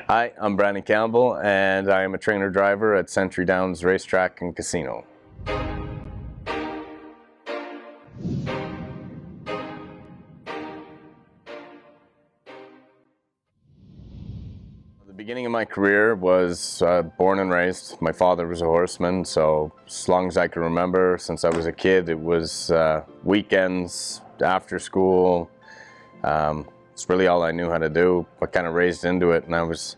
Hi, I'm Brandon Campbell, and I am a trainer-driver at Century Downs Racetrack and Casino. The beginning of my career was born and raised. My father was a horseman, so as long as I can remember, since I was a kid, it was weekends, after school. It's really all I knew how to do. I kind of raised into it, and I was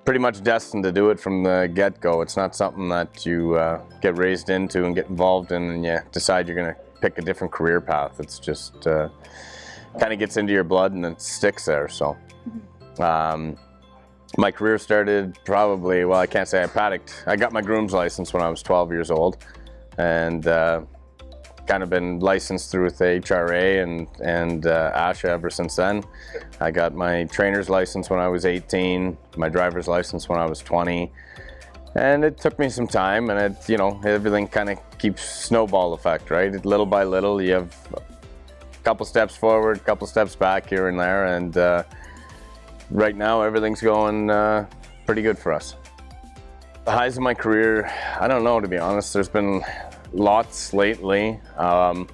pretty much destined to do it from the get-go. It's not something that you get raised into and get involved in and you decide you're going to pick a different career path. It's just kind of gets into your blood and it sticks there. So my career started probably, well, I can't say I paddocked. I got my groom's license when I was 12 years old, and kind of been licensed through with the HRA and ASHA ever since then. I got my trainer's license when I was 18, my driver's license when I was 20, and it took me some time, and it, you know, everything kind of keeps snowball effect, right? Little by little, you have a couple steps forward, a couple steps back here and there, and right now everything's going pretty good for us. The highs of my career, I don't know, to be honest. There's been lots lately. One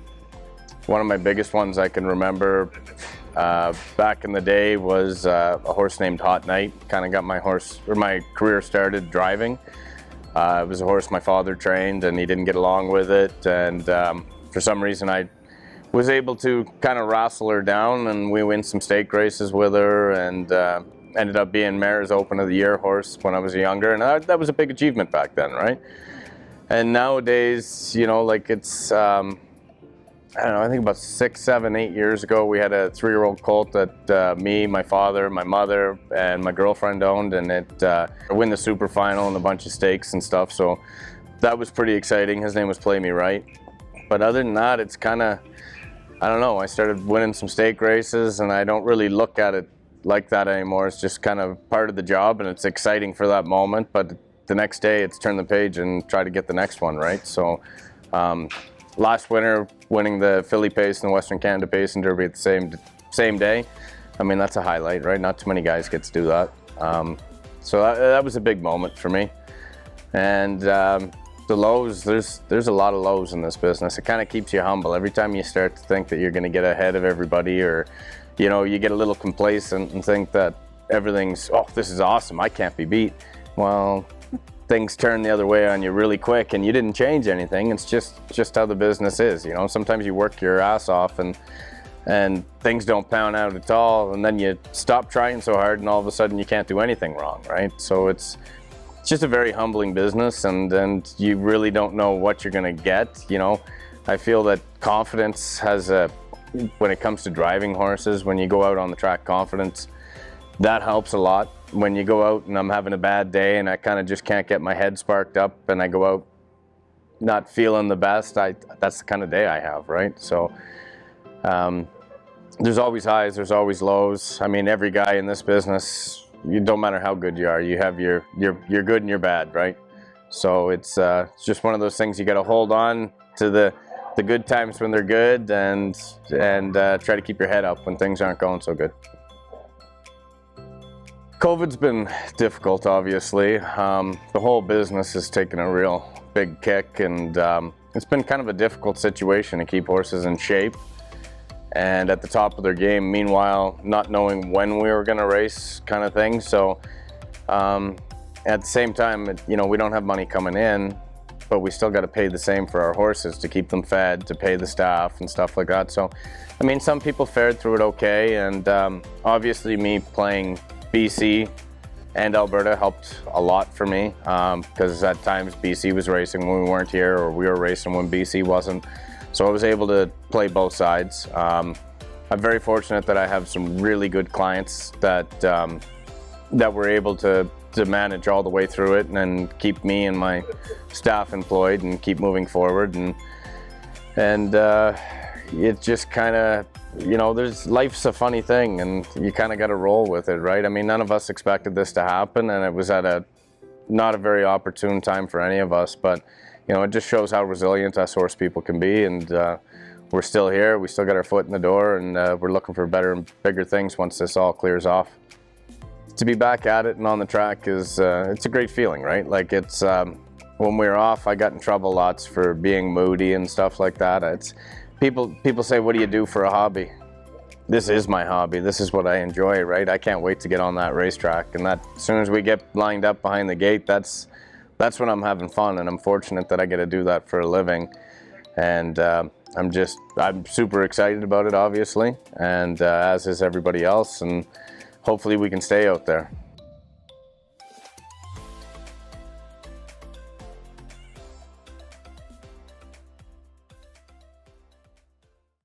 of my biggest ones I can remember back in the day was a horse named Hot Night. Kind of got my career started driving. It was a horse my father trained, and he didn't get along with it, and for some reason I was able to kind of wrestle her down, and we win some stake races with her, and ended up being Mayor's Open of the Year horse when I was younger, and that was a big achievement back then, right? And nowadays, you know, like it's, I don't know, I think about 6, 7, 8 years ago, we had a 3-year-old colt that me, my father, my mother, and my girlfriend owned, and it win the super final and a bunch of stakes and stuff. So that was pretty exciting. His name was Play Me Right. But other than that, it's kind of, I don't know, I started winning some stake races, and I don't really look at it like that anymore. It's just kind of part of the job, and it's exciting for that moment, but the next day it's turn the page and try to get the next one, right? So last winter, winning the Philly Pace and the Western Canada Pace and Derby at the same day, I mean, that's a highlight, right? Not too many guys get to do that. So that was a big moment for me. And the lows, there's a lot of lows in this business. It kind of keeps you humble. Every time you start to think that you're going to get ahead of everybody, or you know, you get a little complacent and think that everything's, oh, this is awesome, I can't be beat. Well, things turn the other way on you really quick, and you didn't change anything. It's just how the business is, you know. Sometimes you work your ass off and things don't pan out at all, and then you stop trying so hard, and all of a sudden you can't do anything wrong, right? So it's just a very humbling business, and you really don't know what you're gonna get, you know. I feel that confidence has when it comes to driving horses, when you go out on the track, confidence, that helps a lot. When you go out and I'm having a bad day and I kind of just can't get my head sparked up, and I go out not feeling the best, that's the kind of day I have, right? So there's always highs, there's always lows. I mean, every guy in this business, you don't matter how good you are, you have your good and your bad, right? So it's just one of those things. You got to hold on to the good times when they're good, and try to keep your head up when things aren't going so good. COVID's been difficult, obviously. The whole business has taken a real big kick, and it's been kind of a difficult situation to keep horses in shape and at the top of their game, meanwhile not knowing when we were going to race, kind of thing. So at the same time, you know, we don't have money coming in, but we still got to pay the same for our horses to keep them fed, to pay the staff and stuff like that. So, I mean, some people fared through it okay, and obviously me playing BC and Alberta helped a lot for me, because at times BC was racing when we weren't here, or we were racing when BC wasn't. So I was able to play both sides. I'm very fortunate that I have some really good clients that were able to manage all the way through it, and keep me and my staff employed and keep moving forward. And it just kind of, you know, life's a funny thing, and you kind of got to roll with it, right? I mean, none of us expected this to happen, and it was at not a very opportune time for any of us, but you know, it just shows how resilient us horse people can be, and we're still here. We still got our foot in the door, and we're looking for better and bigger things once this all clears off. to be back at it and on the track is it's a great feeling, right? Like it's when we were off, I got in trouble lots for being moody and stuff like that. It's people say, what do you do for a hobby? This is my hobby. This is what I enjoy, right? I can't wait to get on that racetrack, and that as soon as we get lined up behind the gate, that's when I'm having fun, and I'm fortunate that I get to do that for a living. And I'm super excited about it, obviously, and as is everybody else, and hopefully we can stay out there.